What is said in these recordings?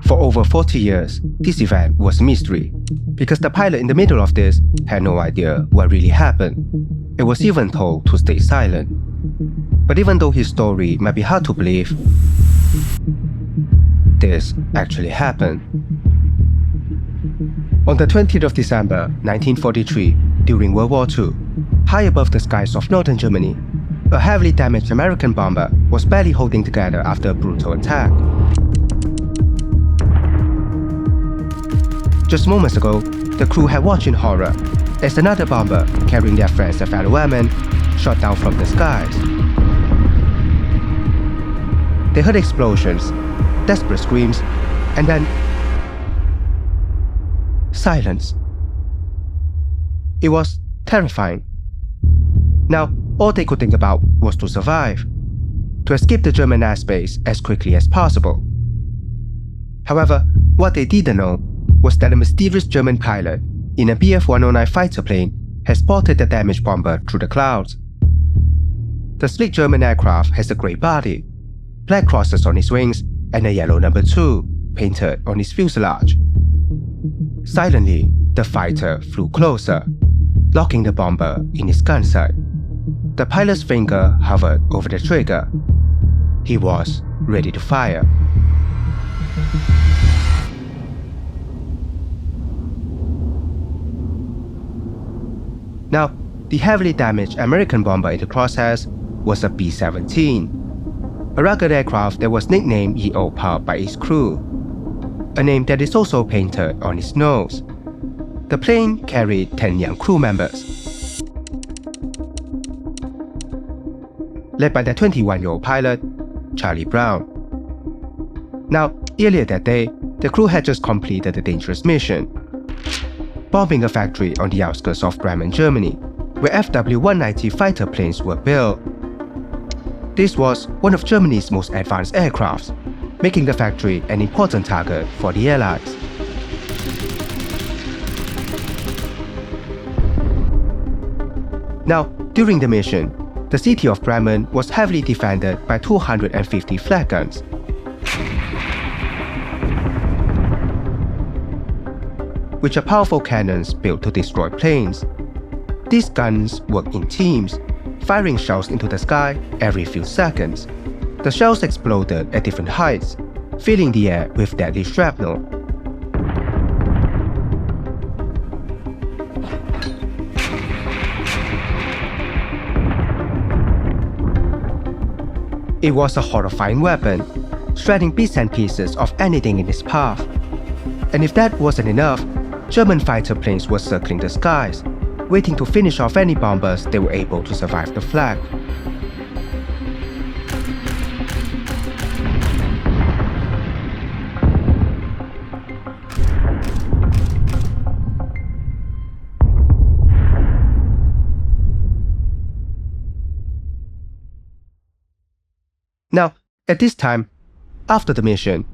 For over 40 years, this event was a mystery, because the pilot in the middle of this had no idea what really happened. It was even told to stay silent. But even though his story might be hard to believe, this actually happened. On the 20th of December 1943, during World War II, high above the skies of northern Germany, a heavily damaged American bomber was barely holding together after a brutal attack. Just moments ago, the crew had watched in horror as another bomber, carrying their friends and fellow airmen, shot down from the skies. They heard explosions, desperate screams, and then silence. It was terrifying. Now, all they could think about was to survive, to escape the German airspace as quickly as possible. However, what they didn't know was that a mysterious German pilot in a Bf-109 fighter plane had spotted the damaged bomber through the clouds. The sleek German aircraft has a grey body, black crosses on its wings, and a yellow number 2 painted on its fuselage. Silently, the fighter flew closer, locking the bomber in its gun sight. The pilot's finger hovered over the trigger. He was ready to fire. Now, the heavily damaged American bomber in the crosshairs was a B-17, a rugged aircraft that was nicknamed Ye Olde Pub by its crew, a name that is also painted on its nose. The plane carried 10 young crew members, led by the 21-year-old pilot, Charlie Brown. Now, earlier that day, the crew had just completed a dangerous mission, bombing a factory on the outskirts of Bremen, Germany, where FW-190 fighter planes were built. This was one of Germany's most advanced aircrafts, making the factory an important target for the Allies. Now, during the mission, the city of Bremen was heavily defended by 250 Flak Guns. Which are powerful cannons built to destroy planes. These guns work in teams, firing shells into the sky every few seconds. The shells exploded at different heights, filling the air with deadly shrapnel. It was a horrifying weapon, shredding bits and pieces of anything in its path. And if that wasn't enough, German fighter planes were circling the skies, waiting to finish off any bombers that were able to survive the flak. Now, at this time, after the mission,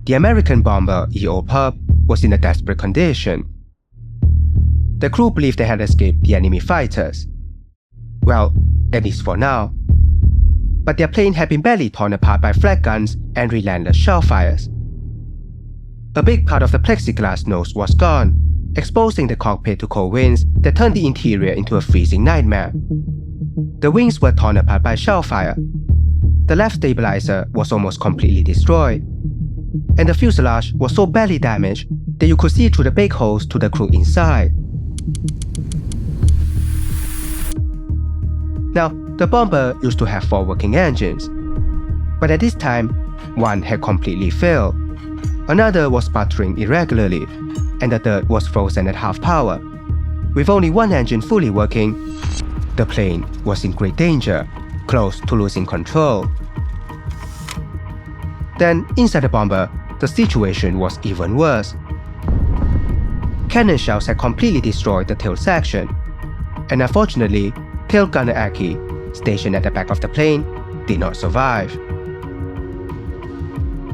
the American bomber Ye Olde Pub was in a desperate condition. The crew believed they had escaped the enemy fighters. Well, at least for now. But their plane had been badly torn apart by Flak Guns and relentless shell fires. A big part of the plexiglass nose was gone, exposing the cockpit to cold winds that turned the interior into a freezing nightmare. The wings were torn apart by shell fire. The left stabilizer was almost completely destroyed, and the fuselage was so badly damaged that you could see through the big holes to the crew inside. Now, the bomber used to have 4 working engines, but at this time, one had completely failed, another was sputtering irregularly, and the third was frozen at half power. With only one engine fully working, the plane was in great danger, close to losing control. Then, inside the bomber, the situation was even worse. Cannon shells had completely destroyed the tail section, and unfortunately, tail gunner Aki, stationed at the back of the plane, did not survive.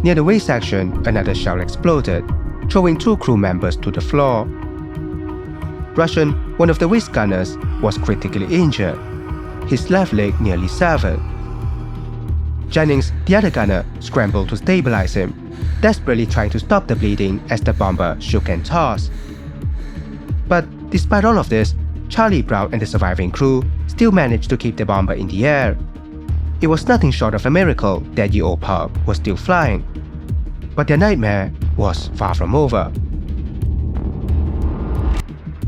Near the waist section, another shell exploded, throwing 2 crew members to the floor. Russian, one of the waist gunners, was critically injured, his left leg nearly severed. Jennings, the other gunner, scrambled to stabilize him, desperately trying to stop the bleeding as the bomber shook and tossed. But despite all of this, Charlie Brown and the surviving crew still managed to keep the bomber in the air. It was nothing short of a miracle that Ye Olde Pub was still flying. But their nightmare was far from over.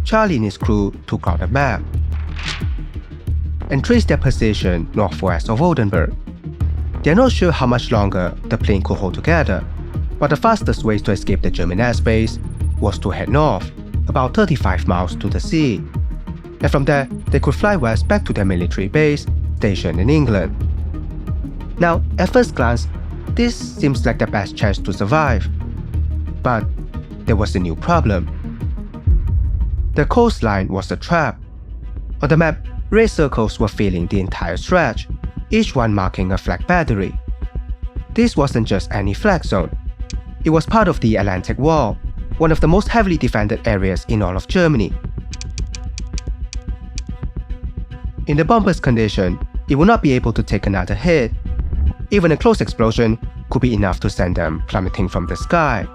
Charlie and his crew took out a map and traced their position northwest of Oldenburg. They are not sure how much longer the plane could hold together, but the fastest way to escape the German airspace was to head north, about 35 miles to the sea. And from there, they could fly west back to their military base, stationed in England. Now, at first glance, this seems like the best chance to survive. But there was a new problem. The coastline was a trap. On the map, red circles were filling the entire stretch, each one marking a flag battery. This wasn't just any flag zone. It was part of the Atlantic Wall, one of the most heavily defended areas in all of Germany. In the bomber's condition, it would not be able to take another hit. Even a close explosion could be enough to send them plummeting from the sky.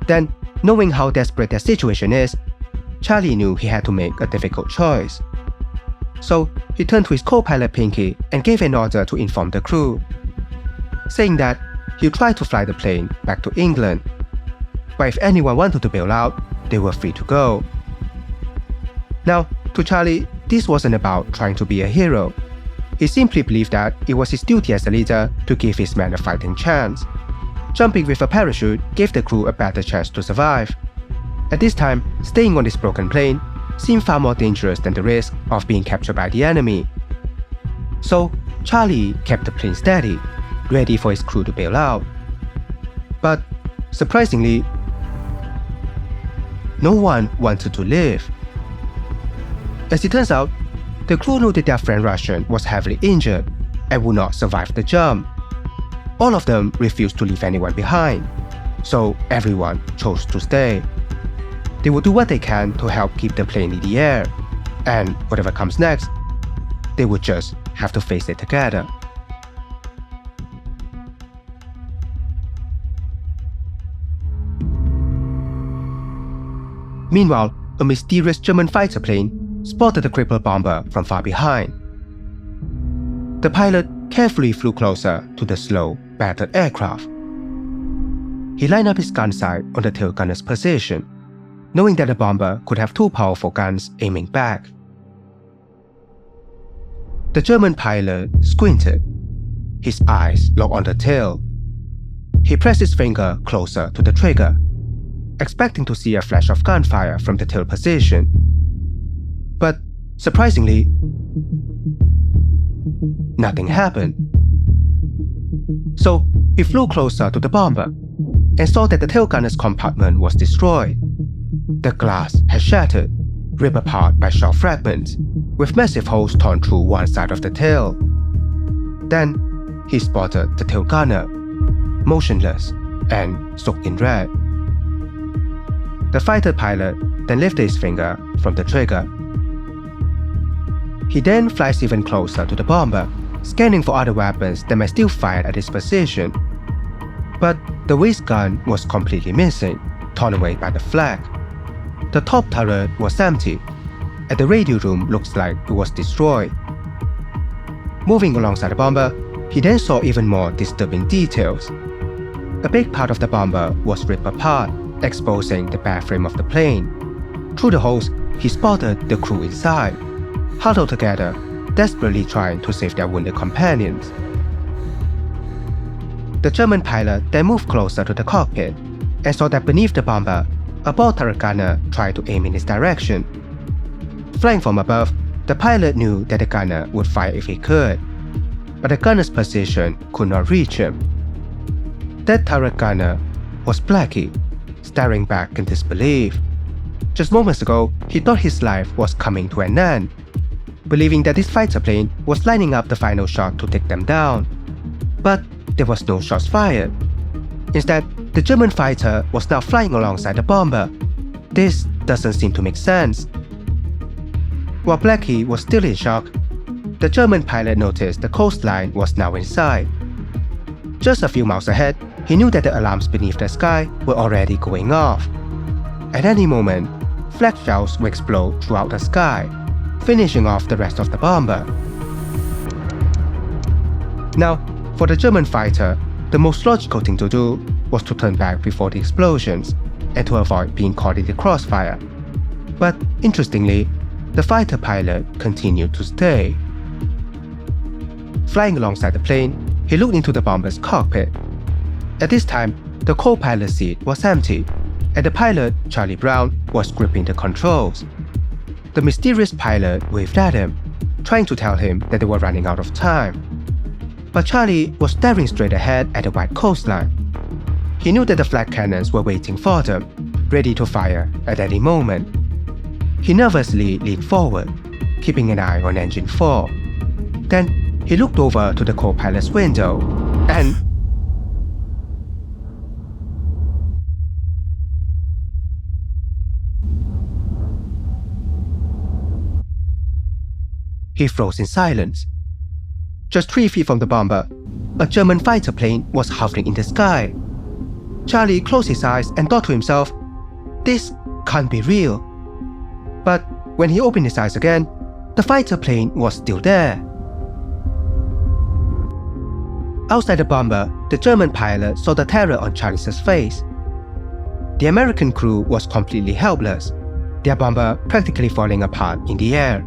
Then, knowing how desperate their situation is, Charlie knew he had to make a difficult choice. So, he turned to his co-pilot Pinky and gave an order to inform the crew, saying that he'd try to fly the plane back to England. But if anyone wanted to bail out, they were free to go. Now, to Charlie, this wasn't about trying to be a hero. He simply believed that it was his duty as a leader to give his men a fighting chance. Jumping with a parachute gave the crew a better chance to survive. At this time, staying on this broken plane seemed far more dangerous than the risk of being captured by the enemy. So, Charlie kept the plane steady, ready for his crew to bail out. But, surprisingly, no one wanted to live. As it turns out, the crew knew that their friend Russian was heavily injured and would not survive the jump. All of them refused to leave anyone behind, so everyone chose to stay. They will do what they can to help keep the plane in the air, and whatever comes next, they would just have to face it together. Meanwhile, a mysterious German fighter plane spotted the crippled bomber from far behind. The pilot carefully flew closer to the slow, battered aircraft. He lined up his gun sight on the tail gunner's position, knowing that the bomber could have two powerful guns aiming back. The German pilot squinted, his eyes locked on the tail. He pressed his finger closer to the trigger, expecting to see a flash of gunfire from the tail position. But, surprisingly, nothing happened. So, he flew closer to the bomber and saw that the tail gunner's compartment was destroyed. The glass had shattered, ripped apart by shell fragments, with massive holes torn through one side of the tail. Then, he spotted the tail gunner, motionless and soaked in red. The fighter pilot then lifted his finger from the trigger. He then flies even closer to the bomber, scanning for other weapons that might still fire at his position. But the waist gun was completely missing, torn away by the flak. The top turret was empty, and the radio room looks like it was destroyed. Moving alongside the bomber, he then saw even more disturbing details. A big part of the bomber was ripped apart, exposing the bare frame of the plane. Through the holes, he spotted the crew inside, huddled together, desperately trying to save their wounded companions. The German pilot then moved closer to the cockpit and saw that beneath the bomber, a ball turret gunner tried to aim in his direction. Flying from above, the pilot knew that the gunner would fire if he could, but the gunner's position could not reach him. That turret gunner was Blackie, staring back in disbelief. Just moments ago, he thought his life was coming to an end, believing that this fighter plane was lining up the final shot to take them down. But there was no shots fired. Instead, the German fighter was now flying alongside the bomber. This doesn't seem to make sense. While Blackie was still in shock, the German pilot noticed the coastline was now in sight. Just a few miles ahead, he knew that the alarms beneath the sky were already going off. At any moment, flak shells would explode throughout the sky, finishing off the rest of the bomber. Now, for the German fighter, the most logical thing to do was to turn back before the explosions and to avoid being caught in the crossfire. But interestingly, the fighter pilot continued to stay. Flying alongside the plane, he looked into the bomber's cockpit. At this time, the co-pilot seat was empty, and the pilot, Charlie Brown, was gripping the controls. The mysterious pilot waved at him, trying to tell him that they were running out of time. But Charlie was staring straight ahead at the white coastline. He knew that the flak cannons were waiting for them, ready to fire at any moment. He nervously leaned forward, keeping an eye on engine 4. Then he looked over to the co-pilot's window and… he froze in silence. Just 3 feet from the bomber, a German fighter plane was hovering in the sky. Charlie closed his eyes and thought to himself, "This can't be real." But when he opened his eyes again, the fighter plane was still there. Outside the bomber, the German pilot saw the terror on Charlie's face. The American crew was completely helpless, their bomber practically falling apart in the air.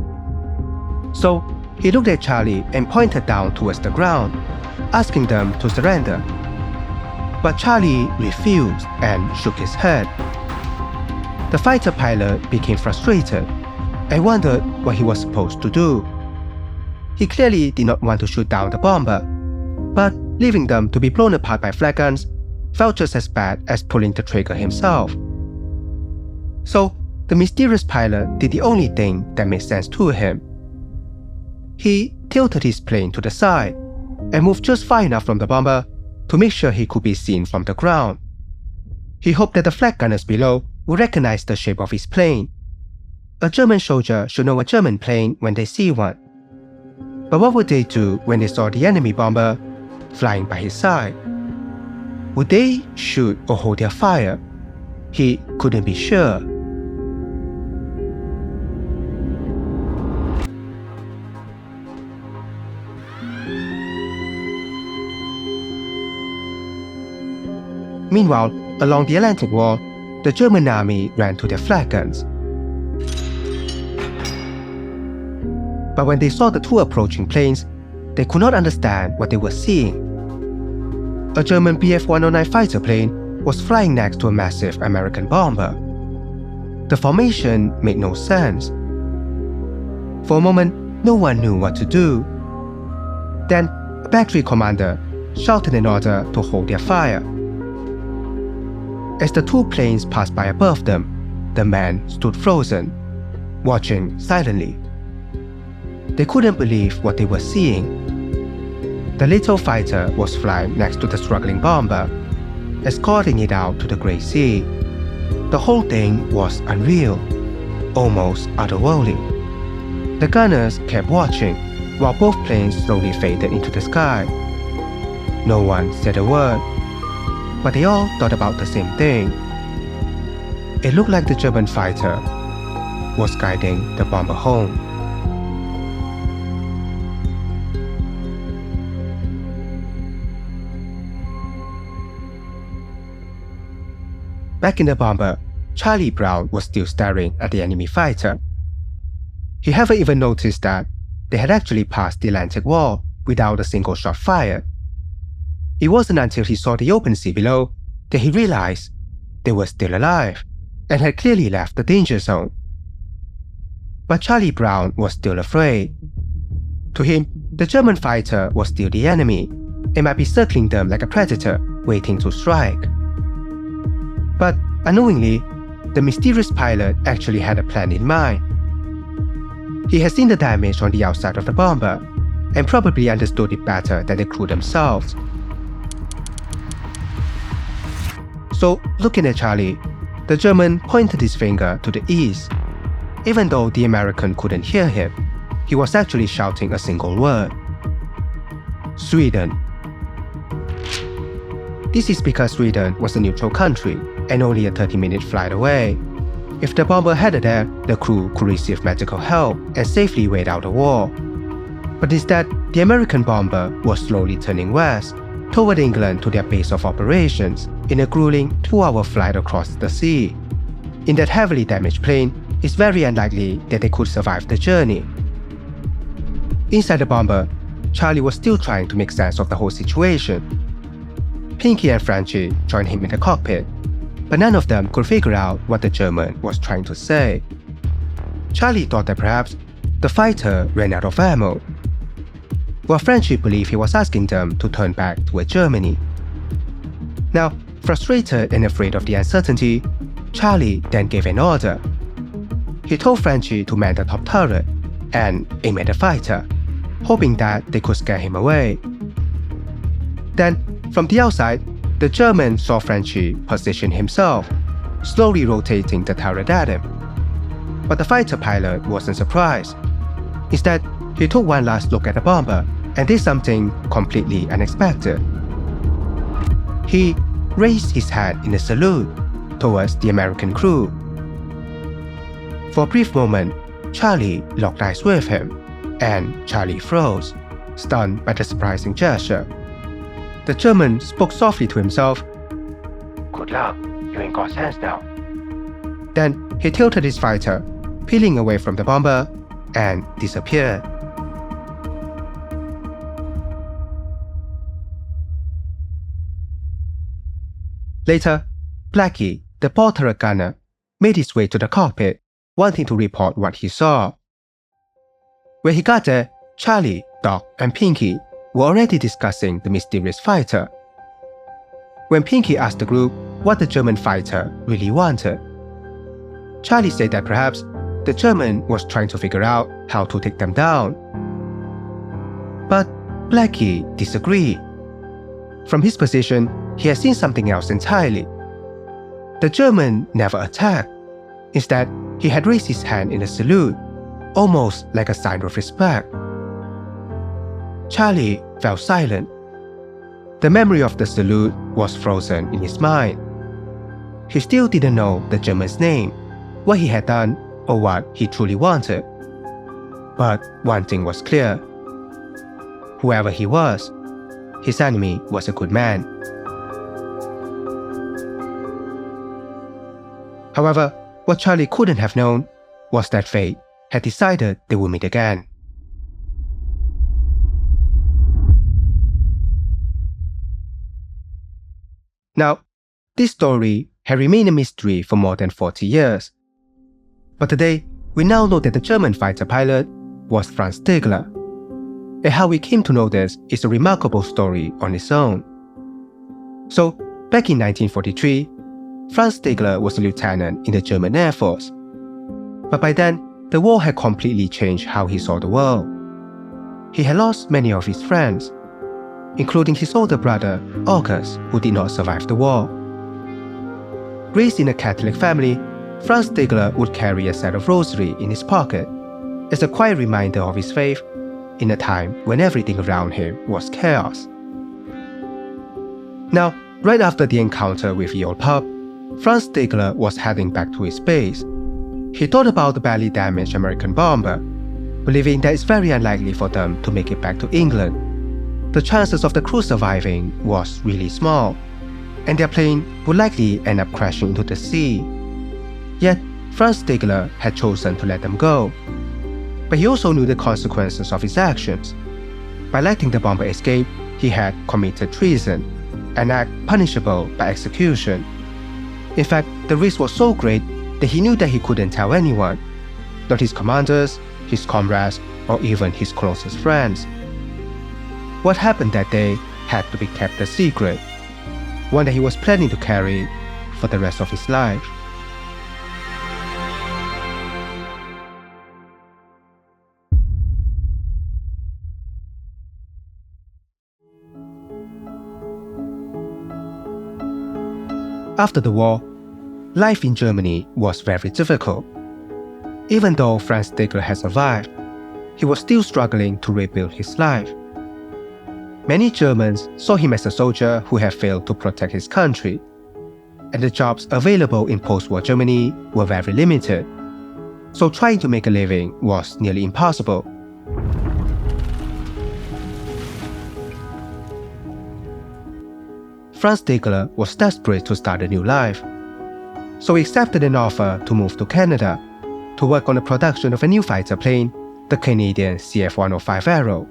So he looked at Charlie and pointed down towards the ground, asking them to surrender. But Charlie refused and shook his head. The fighter pilot became frustrated and wondered what he was supposed to do. He clearly did not want to shoot down the bomber, but leaving them to be blown apart by flak guns felt just as bad as pulling the trigger himself. So the mysterious pilot did the only thing that made sense to him. He tilted his plane to the side and moved just far enough from the bomber to make sure he could be seen from the ground. He hoped that the flak gunners below would recognize the shape of his plane. A German soldier should know a German plane when they see one. But what would they do when they saw the enemy bomber flying by his side? Would they shoot or hold their fire? He couldn't be sure. Meanwhile, along the Atlantic Wall, the German army ran to their flak guns. But when they saw the two approaching planes, they could not understand what they were seeing. A German Bf-109 fighter plane was flying next to a massive American bomber. The formation made no sense. For a moment, no one knew what to do. Then, a battery commander shouted an order to hold their fire. As the two planes passed by above them, the men stood frozen, watching silently. They couldn't believe what they were seeing. The little fighter was flying next to the struggling bomber, escorting it out to the Great Sea. The whole thing was unreal, almost otherworldly. The gunners kept watching while both planes slowly faded into the sky. No one said a word, but they all thought about the same thing. It looked like the German fighter was guiding the bomber home. Back in the bomber, Charlie Brown was still staring at the enemy fighter. He hadn't even noticed that they had actually passed the Atlantic Wall without a single shot fired. It wasn't until he saw the open sea below that he realized they were still alive and had clearly left the danger zone. But Charlie Brown was still afraid. To him, the German fighter was still the enemy and might be circling them like a predator waiting to strike. But unknowingly, the mysterious pilot actually had a plan in mind. He had seen the damage on the outside of the bomber and probably understood it better than the crew themselves. So, looking at Charlie, the German pointed his finger to the east. Even though the American couldn't hear him, he was actually shouting a single word: Sweden. This is because Sweden was a neutral country and only a 30-minute flight away. If the bomber headed there, the crew could receive medical help and safely wait out the war. But instead, the American bomber was slowly turning west, toward England to their base of operations, in a grueling 2-hour flight across the sea. In that heavily damaged plane, it's very unlikely that they could survive the journey. Inside the bomber, Charlie was still trying to make sense of the whole situation. Pinky and Francie joined him in the cockpit, but none of them could figure out what the German was trying to say. Charlie thought that perhaps the fighter ran out of ammo, while Francie believed he was asking them to turn back toward Germany. Now, frustrated and afraid of the uncertainty, Charlie then gave an order. He told Francie to man the top turret and aim at the fighter, hoping that they could scare him away. Then, from the outside, the German saw Francie position himself, slowly rotating the turret at him. But the fighter pilot wasn't surprised. Instead, he took one last look at the bomber and did something completely unexpected. He raised his hand in a salute towards the American crew. For a brief moment, Charlie locked eyes with him, and Charlie froze, stunned by the surprising gesture. The German spoke softly to himself. "Good luck, you're in God's hands now." Then he tilted his fighter, peeling away from the bomber, and disappeared. Later, Blackie, the ball turret gunner, made his way to the cockpit, wanting to report what he saw. When he got there, Charlie, Doc, and Pinky were already discussing the mysterious fighter. When Pinky asked the group what the German fighter really wanted, Charlie said that perhaps the German was trying to figure out how to take them down. But Blackie disagreed. From his position, he had seen something else entirely. The German never attacked. Instead, he had raised his hand in a salute, almost like a sign of respect. Charlie fell silent. The memory of the salute was frozen in his mind. He still didn't know the German's name, what he had done, or what he truly wanted. But one thing was clear. Whoever he was, his enemy was a good man. However, what Charlie couldn't have known was that fate had decided they would meet again. Now, this story had remained a mystery for more than 40 years. But today, we now know that the German fighter pilot was Franz Stigler. And how we came to know this is a remarkable story on its own. So, back in 1943, Franz Stigler was a lieutenant in the German Air Force. But by then, the war had completely changed how he saw the world. He had lost many of his friends, including his older brother, August, who did not survive the war. Raised in a Catholic family, Franz Stigler would carry a set of rosary in his pocket as a quiet reminder of his faith in a time when everything around him was chaos. Now, right after the encounter with Ye Olde Pub, Franz Stigler was heading back to his base. He thought about the badly damaged American bomber, believing that it's very unlikely for them to make it back to England. The chances of the crew surviving was really small, and their plane would likely end up crashing into the sea. Yet, Franz Stigler had chosen to let them go. But he also knew the consequences of his actions. By letting the bomber escape, he had committed treason, an act punishable by execution. In fact, the risk was so great that he knew that he couldn't tell anyone, not his commanders, his comrades, or even his closest friends. What happened that day had to be kept a secret, one that he was planning to carry for the rest of his life. After the war, life in Germany was very difficult. Even though Franz Stigler had survived, he was still struggling to rebuild his life. Many Germans saw him as a soldier who had failed to protect his country, and the jobs available in post-war Germany were very limited, so trying to make a living was nearly impossible. Franz Stigler was desperate to start a new life, so he accepted an offer to move to Canada to work on the production of a new fighter plane, the Canadian CF-105 Arrow.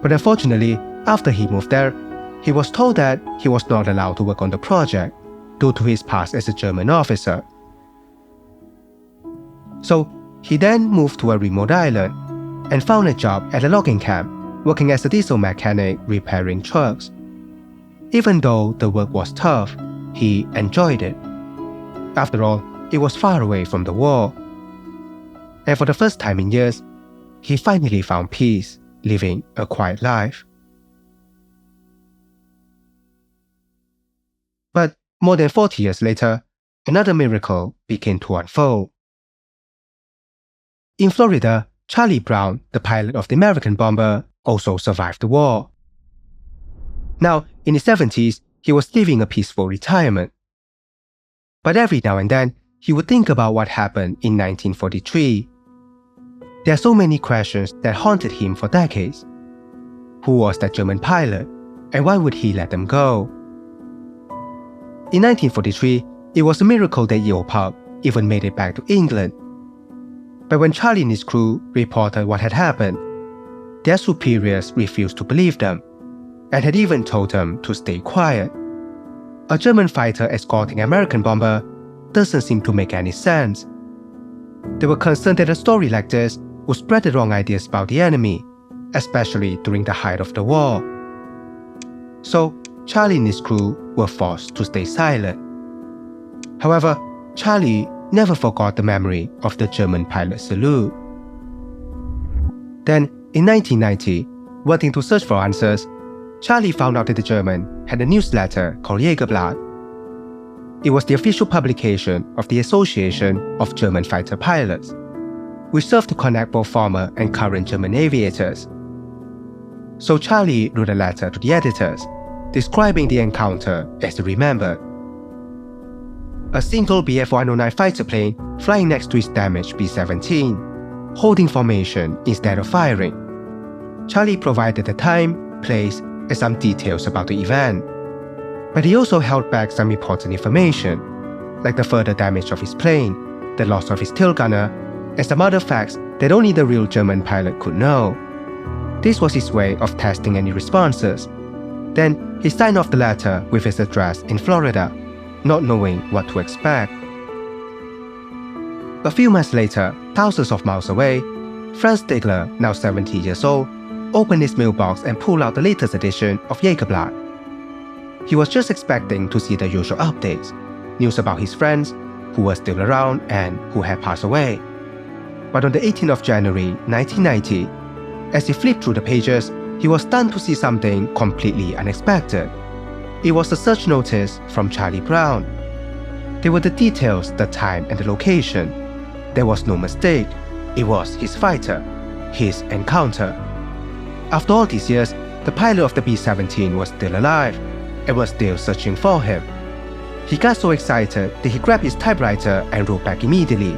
But unfortunately, after he moved there, he was told that he was not allowed to work on the project due to his past as a German officer. So he then moved to a remote island and found a job at a logging camp, working as a diesel mechanic repairing trucks. Even though the work was tough, he enjoyed it. After all, it was far away from the war. And for the first time in years, he finally found peace, living a quiet life. But more than 40 years later, another miracle began to unfold. In Florida, Charlie Brown, the pilot of the American bomber, also survived the war. Now, in his 70s, he was living a peaceful retirement. But every now and then, he would think about what happened in 1943. There are so many questions that haunted him for decades. Who was that German pilot, and why would he let them go? In 1943, it was a miracle that Ye Olde Pub even made it back to England. But when Charlie and his crew reported what had happened, their superiors refused to believe them, and had even told them to stay quiet. A German fighter escorting an American bomber doesn't seem to make any sense. They were concerned that a story like this would spread the wrong ideas about the enemy, especially during the height of the war. So Charlie and his crew were forced to stay silent. However, Charlie never forgot the memory of the German pilot salute. Then, in 1990, wanting to search for answers, Charlie found out that the German had a newsletter called Jägerblatt. It was the official publication of the Association of German Fighter Pilots, which served to connect both former and current German aviators. So Charlie wrote a letter to the editors, describing the encounter as he remembered. A single Bf-109 fighter plane flying next to his damaged B-17, holding formation instead of firing. Charlie provided the time, place, and some details about the event. But he also held back some important information, like the further damage of his plane, the loss of his tail gunner, and some other facts that only the real German pilot could know. This was his way of testing any responses. Then he signed off the letter with his address in Florida, not knowing what to expect. A few months later, thousands of miles away, Franz Stigler, now 70 years old, opened his mailbox and pulled out the latest edition of Jägerblatt. He was just expecting to see the usual updates, news about his friends, who were still around and who had passed away. But on the 18th of January 1990, as he flipped through the pages, he was stunned to see something completely unexpected. It was a search notice from Charlie Brown. There were the details, the time, and the location. There was no mistake. It was his fighter, his encounter. After all these years, the pilot of the B-17 was still alive and was still searching for him. He got so excited that he grabbed his typewriter and wrote back immediately.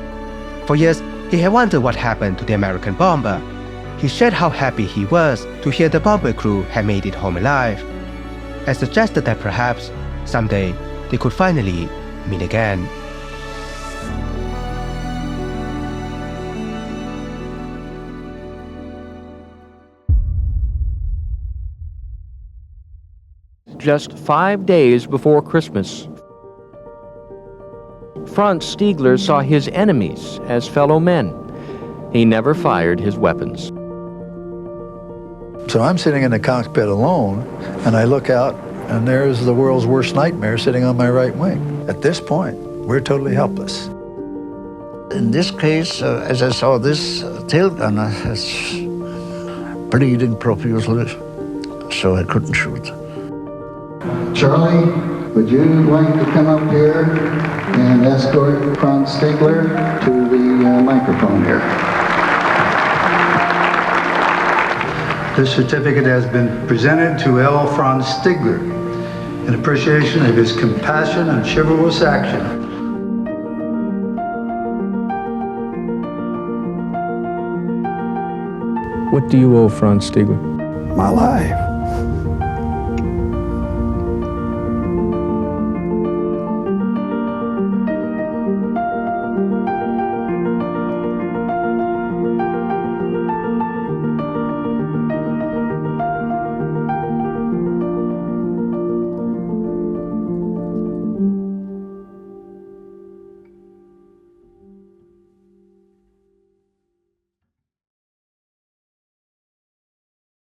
For years, he had wondered what happened to the American bomber. He shared how happy he was to hear the bomber crew had made it home alive, and suggested that perhaps, someday, they could finally meet again. Just 5 days before Christmas, Franz Stigler saw his enemies as fellow men. He never fired his weapons. So I'm sitting in the cockpit alone, and I look out, and there's the world's worst nightmare sitting on my right wing. At this point, we're totally helpless. In this case, as I saw this tail gunner is bleeding profusely, so I couldn't shoot. Charlie, would you like to come up here and escort Franz Stigler to the microphone here? This certificate has been presented to L. Franz Stigler in appreciation of his compassion and chivalrous action. What do you owe Franz Stigler? My life.